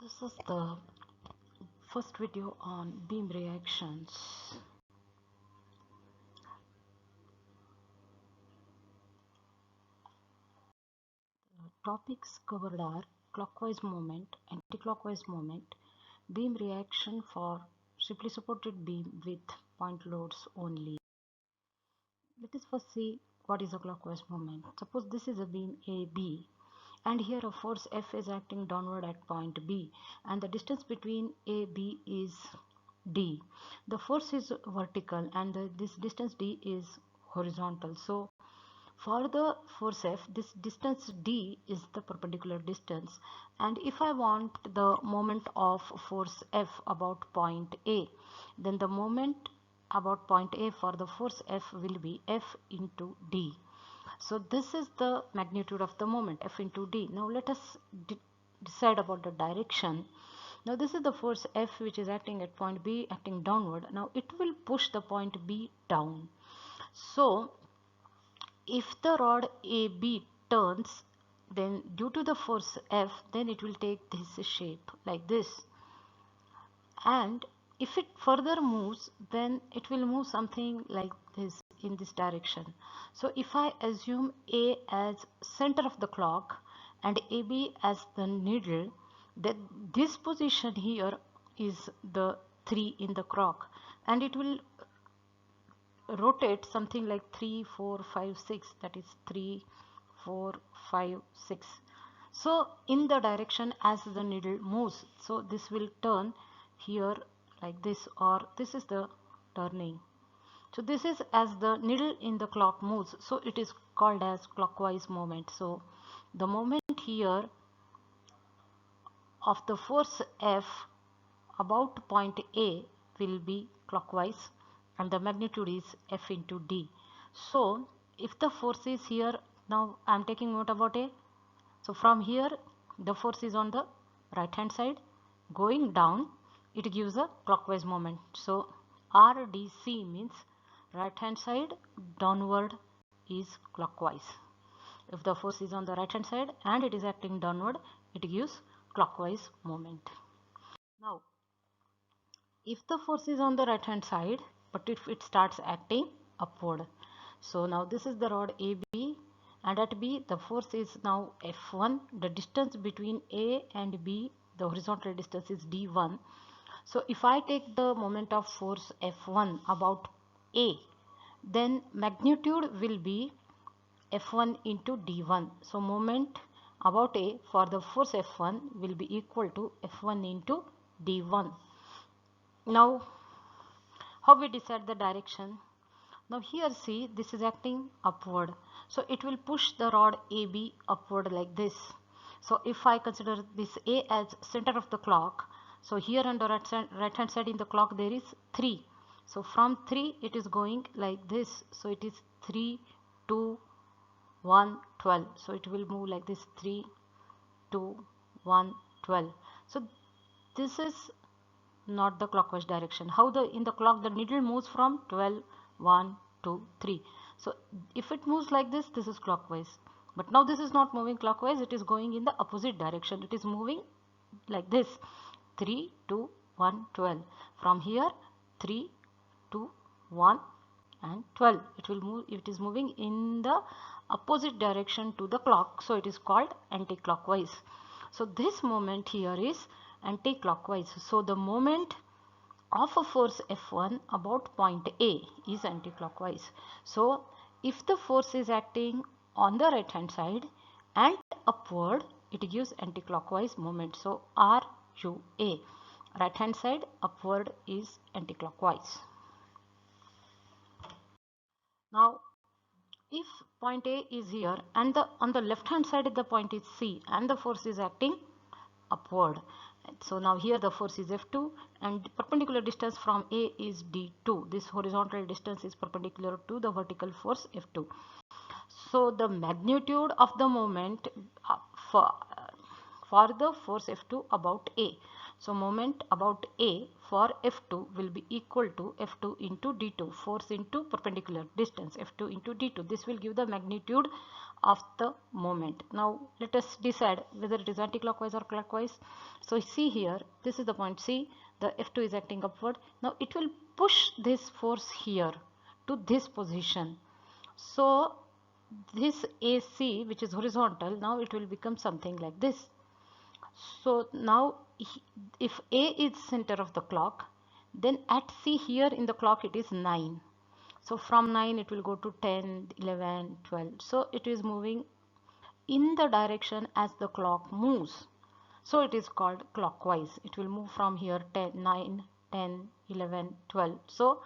This is the first video on beam reactions. Topics covered are clockwise movement, anti-clockwise movement, beam reaction for simply supported beam with point loads only. Let us first see what is a clockwise movement. Suppose this is a beam AB and here a force F is acting downward at point B and the distance between AB is D. The force is vertical and this distance D is horizontal. So for the force F, this distance D is the perpendicular distance, and if I want the moment of force F about point A, then the moment about point A for the force F will be F into D. So this is the magnitude of the moment, F into D. Now let us decide about the direction. Now this is the force F which is acting at point B, acting downward. Now it will push the point B down. So if the rod AB turns, then due to the force F, then it will take this shape like this. And if it further moves, then it will move something like this in this direction. So if I assume A as center of the clock and AB as the needle, then this position here is the 3 in the clock, and it will rotate something like 3 4 5 6, that is 3 4 5 6. So in the direction as the needle moves, so this will turn here like this, or this is the turning. So this is as the needle in the clock moves, so it is called as clockwise movement. So the moment here of the force F about point A will be clockwise and the magnitude is F into D. So if the force is here, now I am taking note about A. So from here the force is on the right hand side going down, it gives a clockwise moment. So RDC means right hand side downward is clockwise. If the force is on the right hand side and it is acting downward, it gives clockwise moment. Now if the force is on the right hand side but if it starts acting upward, so now this is the rod AB and at B the force is now F1. The distance between A and B, the horizontal distance, is D1. So if I take the moment of force F1 about A, then magnitude will be F1 into D1. So moment about A for the force F1 will be equal to F1 into D1. Now how we decide the direction? Now here see, this is acting upward, so it will push the rod AB upward like this. So if I consider this A as center of the clock, so here on the right hand side in the clock there is 3. So from 3 it is going like this, so it is 3 2 1 12. So it will move like this, 3 2 1 12. So this is not the clockwise direction. How in the clock the needle moves from 12 1 2 3. So if it moves like this, this is clockwise, but now this is not moving clockwise, it is going in the opposite direction. It is moving like this, 3 2 1 12. From here 3 2 1 and 12, it will move, it is moving in the opposite direction to the clock, so it is called anti-clockwise. So this moment here is anti-clockwise. So the moment of a force F1 about point A is anti-clockwise. So if the force is acting on the right hand side and upward, it gives anti-clockwise moment. So RUA, right hand side upward is anti-clockwise. Now if point A is here and on the left hand side the point is C and the force is acting upward, so now here the force is F2 and perpendicular distance from A is D2. This horizontal distance is perpendicular to the vertical force F2. So the magnitude of the moment for the force F2 about A. So moment about A for F2 will be equal to F2 into D2, force into perpendicular distance, F2 into D2. This will give the magnitude of the moment. Now let us decide whether it is anti-clockwise or clockwise. So see here, this is the point C, the F2 is acting upward. Now it will push this force here to this position. So this AC, which is horizontal, now it will become something like this. So now if A is center of the clock, then at C here in the clock it is 9. So from 9 it will go to 10, 11, 12. So it is moving in the direction as the clock moves. So it is called clockwise. It will move from here 10, 9, 10, 11, 12. So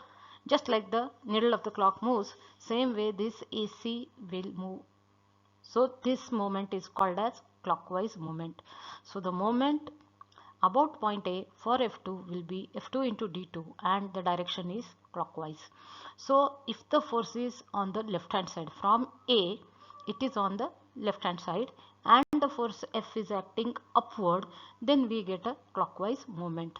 just like the needle of the clock moves, same way this AC will move. So this moment is called as clockwise moment. So the moment about point A for F2 will be F2 into D2 and the direction is clockwise. So if the force is on the left hand side from A, it is on the left hand side and the force F is acting upward, then we get a clockwise movement.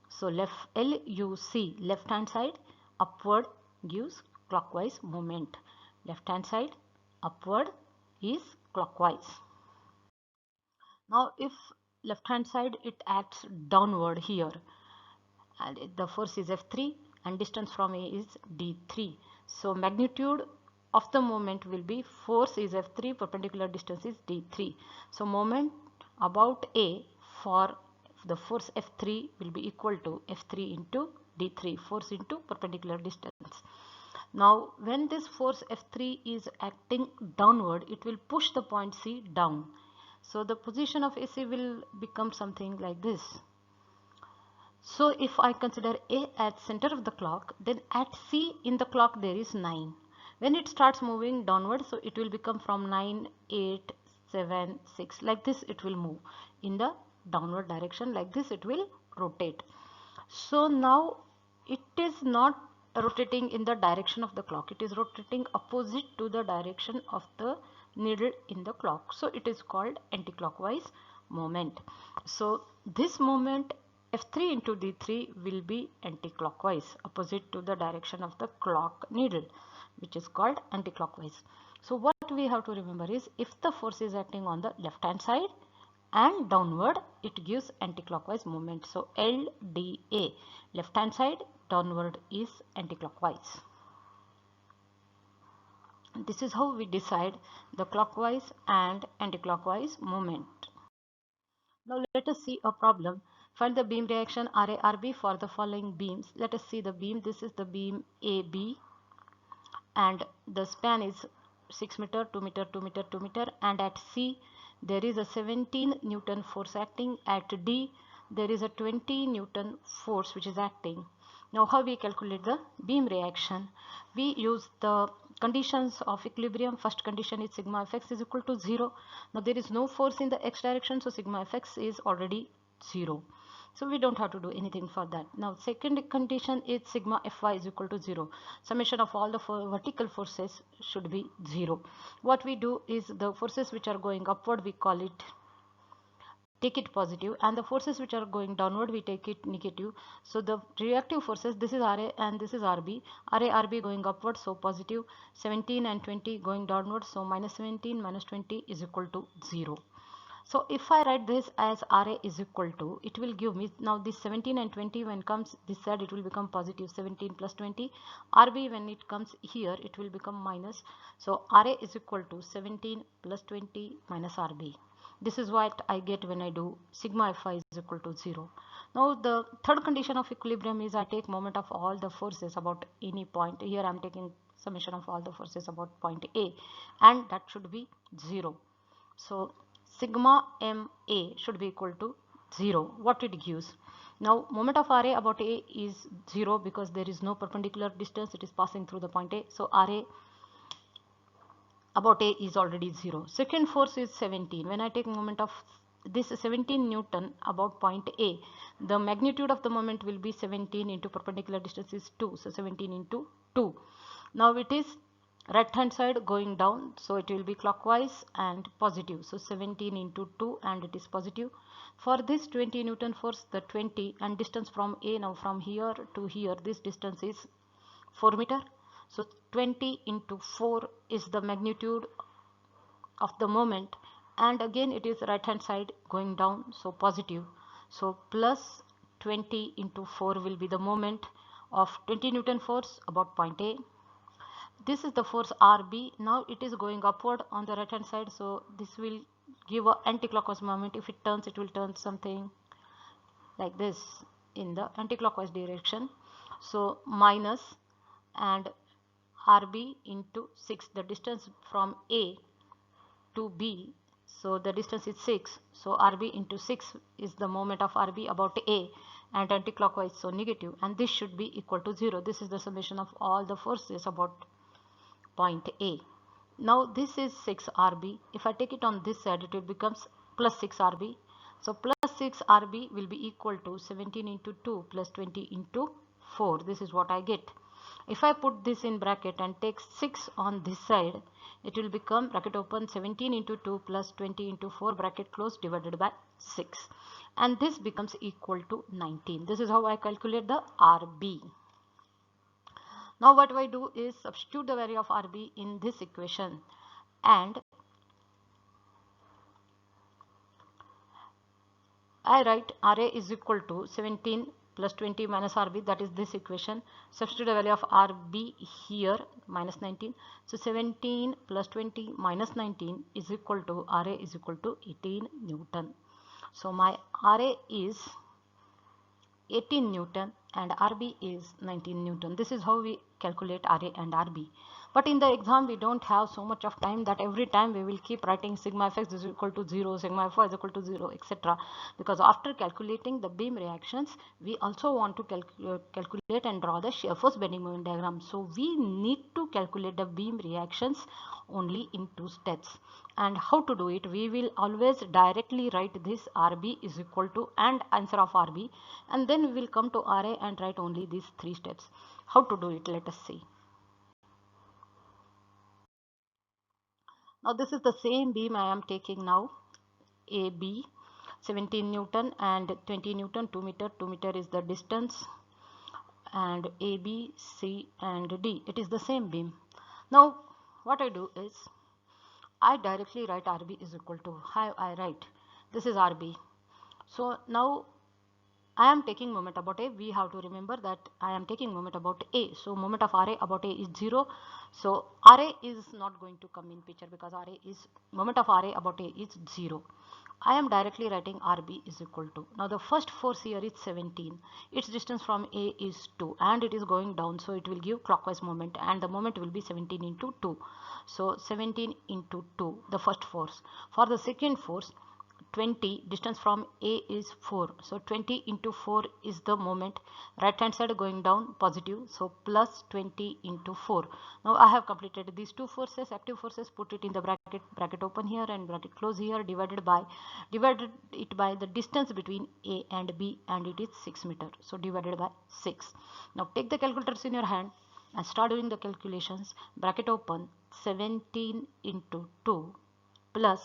So left LUC, left hand side, upward gives clockwise movement. Left hand side, upward is clockwise. Now if left hand side it acts downward here and the force is F3 and distance from A is D3. So magnitude of the moment will be force is F3, perpendicular distance is D3. So moment about A for the force F3 will be equal to F3 into D3, force into perpendicular distance. Now when this force F3 is acting downward, it will push the point C down. So the position of AC will become something like this. So if I consider A at center of the clock, then at C in the clock there is 9. When it starts moving downward, so it will become from 9, 8, 7, 6. Like this it will move in the downward direction. Like this it will rotate. So now it is not rotating in the direction of the clock. It is rotating opposite to the direction of the needle in the clock. So it is called anti-clockwise moment. So this moment F3 into D3 will be anti-clockwise, opposite to the direction of the clock needle, which is called anti-clockwise. So what we have to remember is if the force is acting on the left hand side and downward, it gives anti-clockwise movement. So LDA, left hand side, downward is anti-clockwise. This is how we decide the clockwise and anti-clockwise movement. Now let us see a problem. Find the beam reaction RA-RB for the following beams. Let us see the beam. This is the beam AB and the span is 6 meter, 2 meter, 2 meter, 2 meter, and at C there is a 17 Newton force acting. At D there is a 20 Newton force which is acting. Now how we calculate the beam reaction? We use the conditions of equilibrium. First condition is sigma fx is equal to 0. Now there is no force in the x direction, so sigma fx is already 0. So we don't have to do anything for that. Now second condition is sigma fy is equal to 0. Summation of all the vertical forces should be 0. What we do is the forces which are going upward, we call it, take it positive, and the forces which are going downward we take it negative. So the reactive forces, this is RA and this is RB. RA-RB going upward, so positive. 17 and 20 going downward, so minus 17 minus 20 is equal to 0. So if I write this as RA is equal to, it will give me, now this 17 and 20 when comes this side it will become positive, 17 plus 20. RB when it comes here it will become minus. So RA is equal to 17 plus 20 minus RB. This is what I get when I do sigma Fy is equal to 0. Now the third condition of equilibrium is I take moment of all the forces about any point. Here I am taking summation of all the forces about point A, and that should be 0. So sigma ma should be equal to 0. What it gives? Now moment of RA about A is 0 because there is no perpendicular distance, it is passing through the point A. So RA about A is already 0. Second force is 17. When I take moment of this 17 Newton about point A, the magnitude of the moment will be 17 into perpendicular distance is 2. So 17 into 2. Now it is right hand side going down, so it will be clockwise and positive. So 17 into 2 and it is positive. For this 20 Newton force, the 20 and distance from A, now from here to here, this distance is 4 meter. So 20 into 4 is the magnitude of the moment, and again it is right hand side going down, so positive. So plus 20 into 4 will be the moment of 20 Newton force about point A. This is the force RB. Now it is going upward on the right hand side, so this will give a anti-clockwise moment. If it turns, it will turn something like this in the anti-clockwise direction. So minus, and RB into 6, the distance from A to B, so the distance is 6, so RB into 6 is the moment of RB about A, and anti-clockwise, so negative, and this should be equal to 0. This is the summation of all the forces about point A. Now this is 6 RB. If I take it on this side, it will becomes plus 6 RB. So plus 6 RB will be equal to 17 into 2 plus 20 into 4. This is what I get. If I put this in bracket and take 6 on this side, it will become bracket open 17 into 2 plus 20 into 4 bracket close divided by 6. And this becomes equal to 19. This is how I calculate the RB. Now what I do is substitute the value of RB in this equation, and I write RA is equal to 17 plus 20 minus RB, that is this equation. Substitute the value of RB here, minus 19. So 17 plus 20 minus 19 is equal to RA is equal to 18 Newton. So my RA is 18 Newton and RB is 19 Newton. This is how we calculate RA and RB. But in the exam we don't have so much of time that every time we will keep writing sigma fx is equal to 0, sigma fy is equal to 0, etc. Because after calculating the beam reactions, we also want to calculate and draw the shear force bending moment diagram. So we need to calculate the beam reactions only in 2 steps. And how to do it? We will always directly write this RB is equal to and answer of RB, and then we will come to RA and write only these 3 steps. How to do it? Let us see. Now this is the same beam I am taking now, AB, 17 Newton and 20 Newton, 2 meter. 2 meter is the distance, and A, B, C and D. It is the same beam. Now what I do is I directly write RB is equal to, how I write, this is RB. So now I am taking moment about A. We have to remember that I am taking moment about A. So moment of RA about A is 0. So RA is not going to come in picture because RA is, moment of RA about A is 0. I am directly writing RB is equal to, now the first force here is 17. Its distance from A is 2 and it is going down, so it will give clockwise moment, and the moment will be 17 into 2. So 17 into 2, the first force. For the second force, 20, distance from A is 4, so 20 into 4 is the moment, right hand side going down positive, so plus 20 into 4. Now I have completed these 2 forces, active forces, put it in the bracket open here and bracket close here, divided it by the distance between A and B, and it is 6 meter, so divided by 6. Now take the calculators in your hand and start doing the calculations. Bracket open, 17 into 2 plus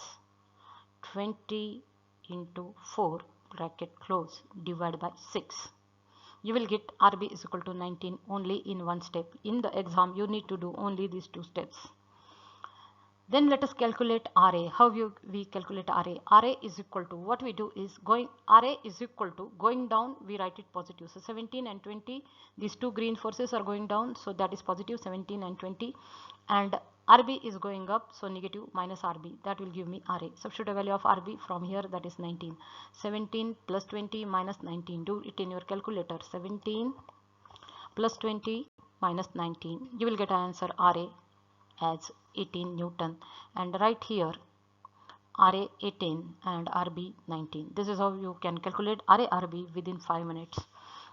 20 into 4 bracket close divided by 6. You will get RB is equal to 19 only in one step. In the exam you need to do only these 2 steps. Then let us calculate RA. How we calculate RA? RA is equal to, what we do is RA is equal to, going down we write it positive. So 17 and 20, these 2 green forces are going down, so that is positive 17 and 20, and RB is going up, so negative minus RB, that will give me RA. Substitute a value of RB from here, that is 19. 17 plus 20 minus 19, do it in your calculator. 17 plus 20 minus 19, you will get an answer RA as 18 Newton, and right here RA 18 and RB 19. This is how you can calculate RA RB within 5 minutes.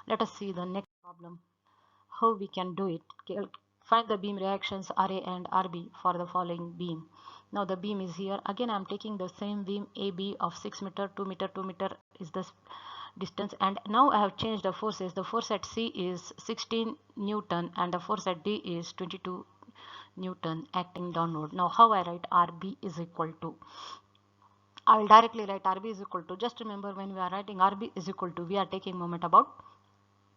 Let us see the next problem, how we can do it. Find the beam reactions RA and RB for the following beam. Now the beam is here. Again I am taking the same beam AB of 6 meter, 2 meter, 2 meter is the distance, and now I have changed the forces. The force at C is 16 Newton and the force at D is 22 Newton acting downward. Now how I write RB is equal to, I will directly write RB is equal to, just remember when we are writing RB is equal to, we are taking moment about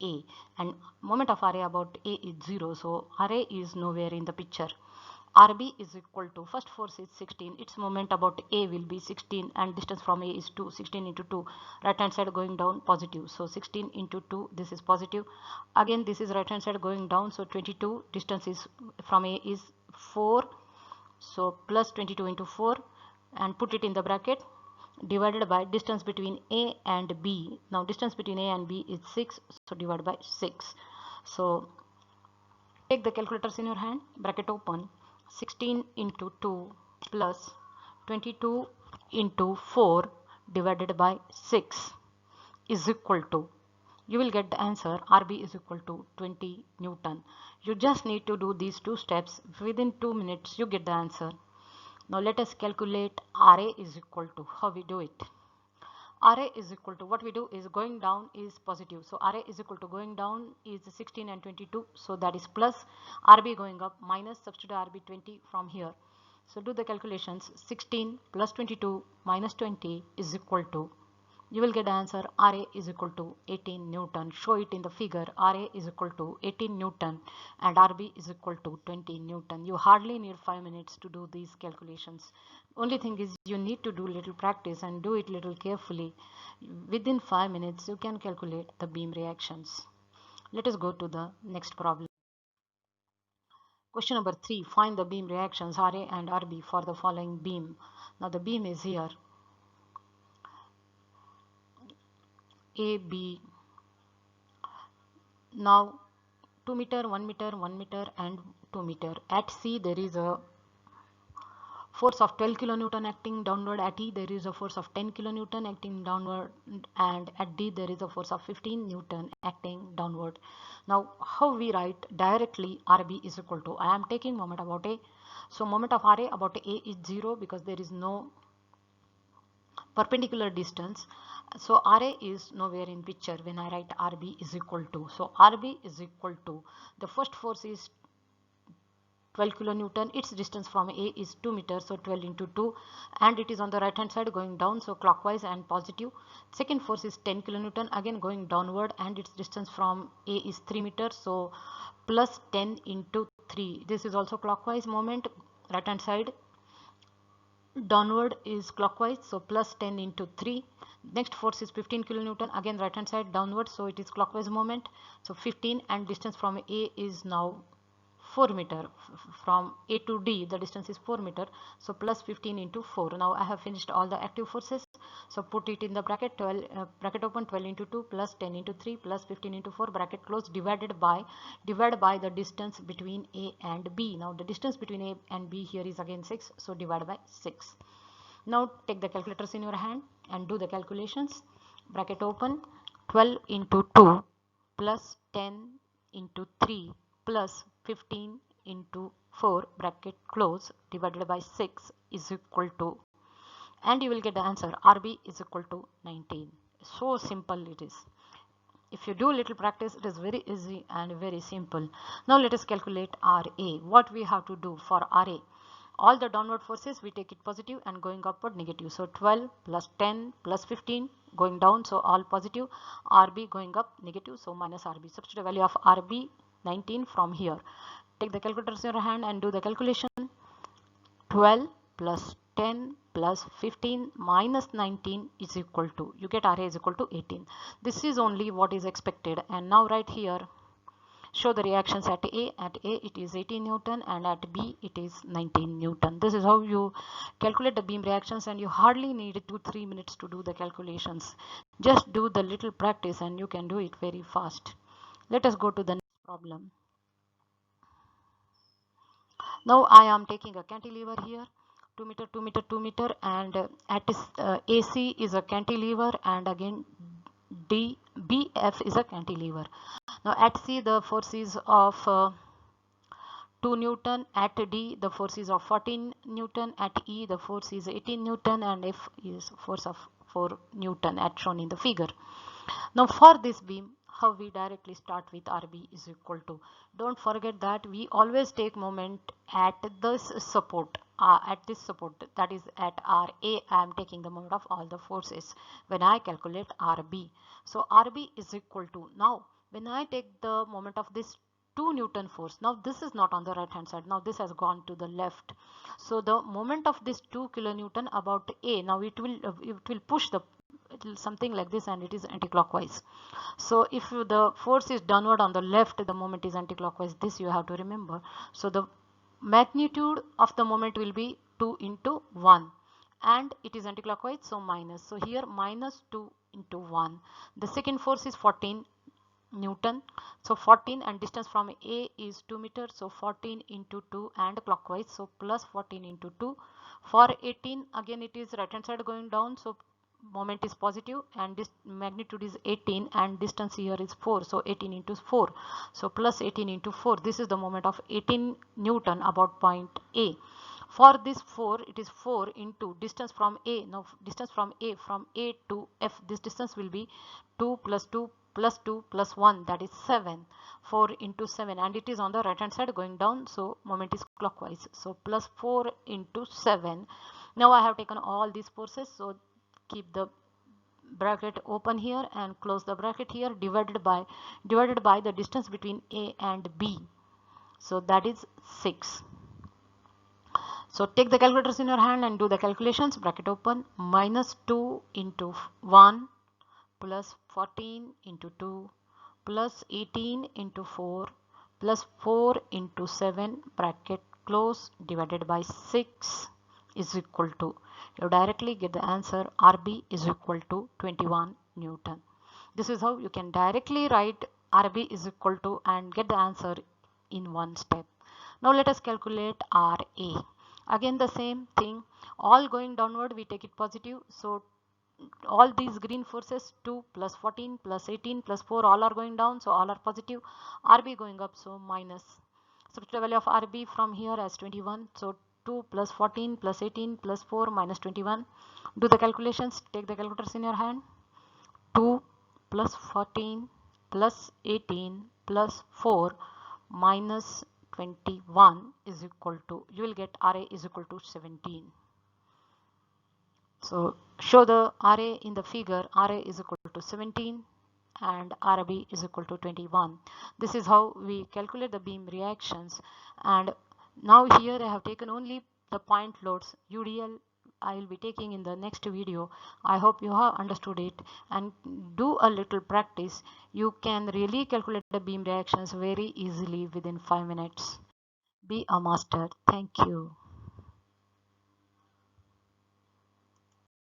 A, and moment of RA about A is 0, so RA is nowhere in the picture. RB is equal to, first force is 16, its moment about A will be 16 and distance from A is 2, 16 into 2, right hand side going down positive, so 16 into 2, this is positive, again this is right hand side going down, so 22, distance is from A is 4, so plus 22 into 4 and put it in the bracket, divided by distance between A and B. Now distance between A and B is 6, so divide by 6. So take the calculators in your hand, bracket open, 16 into 2 plus 22 into 4 divided by 6 is equal to, you will get the answer RB is equal to 20 Newton. You just need to do these two steps. Within 2 minutes you get the answer. Now let us calculate RA is equal to, how we do it. RA is equal to, what we do is going down is positive, so RA is equal to going down is 16 and 22, so that is plus, RB going up minus, substitute RB 20 from here. So do the calculations, 16 plus 22 minus 20 is equal to, you will get the answer RA is equal to 18 Newton. Show it in the figure, RA is equal to 18 Newton and RB is equal to 20 Newton. You hardly need 5 minutes to do these calculations. Only thing is you need to do little practice and do it little carefully. Within 5 minutes you can calculate the beam reactions. Let us go to the next problem. Question number 3, find the beam reactions RA and RB for the following beam. Now the beam is here, AB. Now 2 meter, 1 meter, 1 meter and 2 meter. At C there is a force of 12 kilonewton acting downward. At E there is a force of 10 kilonewton acting downward, and at D there is a force of 15 Newton acting downward. Now how we write directly RB is equal to, I am taking moment about A, so moment of RA about A is 0 because there is no perpendicular distance, so RA is nowhere in picture when I write RB is equal to. So RB is equal to, the first force is 12 kilonewton, its distance from A is 2 meters, so 12 into 2, and it is on the right hand side going down, so clockwise and positive. Second force is 10 kilonewton, again going downward, and its distance from A is 3 meters, so plus 10 into 3, this is also clockwise moment, right hand side downward is clockwise, so plus 10 into 3. Next force is 15 kilonewton, again right hand side downward, so it is clockwise moment, so 15, and distance from A is now 4 meter. From A to D the distance is 4 meter, so plus 15 into 4. Now I have finished all the active forces, so put it in the bracket, 12 bracket open, 12 into 2 plus 10 into 3 plus 15 into 4, bracket close, divided by the distance between A and B. Now the distance between A and B here is again 6, so divide by 6. Now take the calculators in your hand and do the calculations. Bracket open, 12 into 2 plus 10 into 3 plus 15 into 4, bracket close, divided by 6 is equal to, and you will get the answer RB is equal to 19. So simple it is. If you do little practice, it is very easy and very simple. Now let us calculate RA. What we have to do for RA? All the downward forces we take it positive and going upward negative. So 12 plus 10 plus 15 going down, so all positive. RB going up negative, so minus RB. Substitute the value of RB 19 from here. Take the calculators in your hand and do the calculation. 12 plus 10 plus 15 minus 19 is equal to, you get RA is equal to 18. This is only what is expected, and now right here show the reactions at A. At A it is 18 Newton and at B it is 19 Newton. This is how you calculate the beam reactions, and you hardly need 2-3 minutes to do the calculations. Just do the little practice and you can do it very fast. Let us go to the next problem. Now I am taking a cantilever here, 2 meter, 2 meter, 2 meter, and at AC is a cantilever, and again BF is a cantilever. Now at C the force is of 2 Newton, at D the force is of 14 Newton, at E the force is 18 Newton, and F is force of 4 Newton as shown in the figure. Now for this beam, how we directly start with RB is equal to, don't forget that we always take moment at this support, that is at RA. I am taking the moment of all the forces when I calculate RB. So RB is equal to, now when I take the moment of this 2 Newton force. Now this is not on the right hand side, now this has gone to the left. So the moment of this 2 kilonewton about A, now it will push the, it will something like this, and it is anti-clockwise. So if the force is downward on the left, the moment is anti-clockwise. This you have to remember. So the magnitude of the moment will be 2 into 1, and it is anti-clockwise, so minus. So here minus 2 into 1. The second force is 14 Newton. So 14, and distance from A is 2 meters. So 14 into 2 and clockwise. So plus 14 into 2. For 18, again it is right hand side going down. So moment is positive, and this magnitude is 18, and distance here is 4. So 18 into 4. So plus 18 into 4. This is the moment of 18 Newton about point A. For this 4, it is 4 into distance from A. Now distance from A to F, this distance will be 2 plus 2 plus 2 plus 1, that is 7. 4 into 7, and it is on the right hand side going down, so moment is clockwise. So plus 4 into 7. Now I have taken all these forces, so keep the bracket open here and close the bracket here, divided by the distance between A and B. So that is 6. So take the calculators in your hand and do the calculations. Bracket open. Minus 2 into 1 plus 14 into 2 plus 18 into 4 plus 4 into 7, bracket close, divided by 6 is equal to, you directly get the answer, RB is equal to 21 Newton. This is how you can directly write RB is equal to and get the answer in one step. Now let us calculate RA. Again the same thing, all going downward, we take it positive. So all these green forces, 2 plus 14 plus 18 plus 4, all are going down, so all are positive. RB going up, so minus. Substitute the value of RB from here as 21. So 2 plus 14 plus 18 plus 4 minus 21. Do the calculations, take the calculators in your hand. 2 plus 14 plus 18 plus 4 minus 21 is equal to, you will get RA is equal to 17. So show the RA in the figure. RA is equal to 17 and RB is equal to 21. This is how we calculate the beam reactions. And now here I have taken only the point loads. UDL I will be taking in the next video. I hope you have understood it, and do a little practice. You can really calculate the beam reactions very easily within 5 minutes. Be a master. Thank you.